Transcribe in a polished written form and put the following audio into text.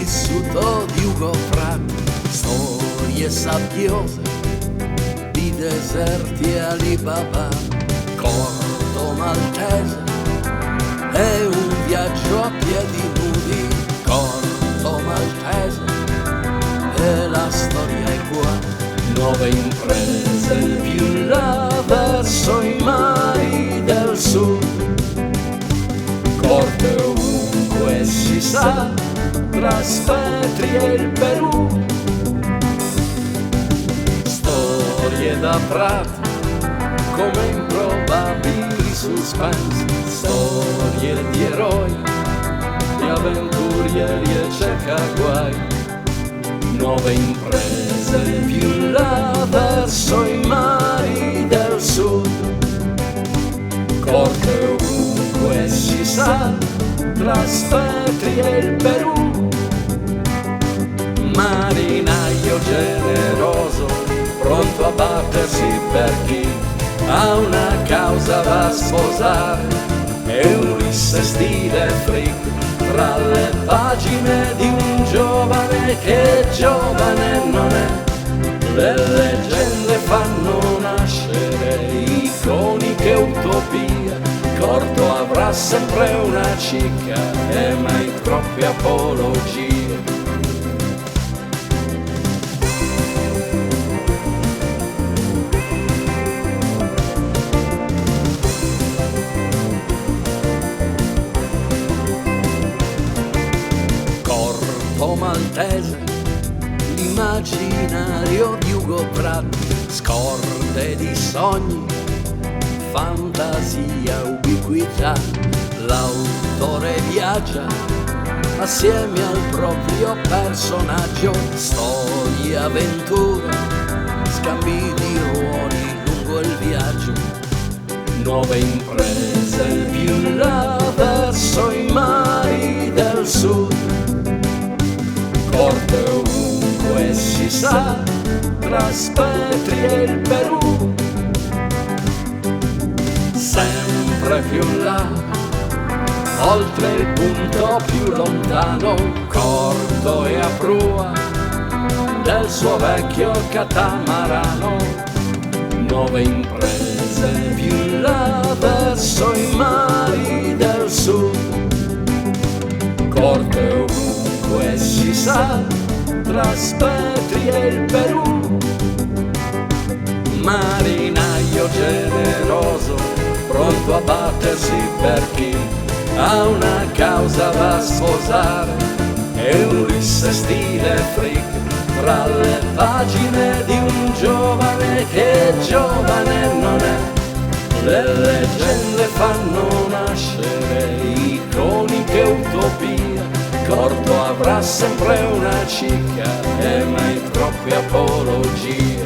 vissuto di Ugo Pratt, storie sabbiose di deserti e Alibaba, corto maltese e un viaggio a piedi nudi, corto maltese e la storia è qua. Nuove imprese più in là verso i mari del sud, corte ovunque si sa, tra Spetri e il Perù. Storie da Prato come improbabili suspense, storie di eroi, di avventurieri e cercaguai. Nuove imprese più in là verso i mari del sud, corte ovunque si sa, tra Spetri e il Perù. Marinaio generoso, pronto a battersi per chi ha una causa da sposare, e Ulisse stile freak tra le pagine di un giovane che giovane non è. Le leggende fanno nascere iconiche utopie, corto avrà sempre una cicca e mai troppe apologie. Maltese, l'immaginario di Ugo Pratt, scorde di sogni, fantasia, ubiquità. L'autore viaggia assieme al proprio personaggio, storie, avventure, scambi di ruoli lungo il viaggio. Nuove imprese più in là verso i mari del sud, corte ovunque si sa, tra Spetri e il Perù. Sempre più in là, oltre il punto più lontano, corto e a prua del suo vecchio catamarano. Nuove imprese più in là verso i mari del sud, corte ovunque si sa, tra Spetri e il Perù. Marinaio generoso, pronto a battersi per chi ha una causa da sposare, e Ulisse stile freak tra le pagine di un giovane che giovane non è. Le leggende fanno nascere iconiche utopie, corto avrà sempre una cicca e mai troppe apologie.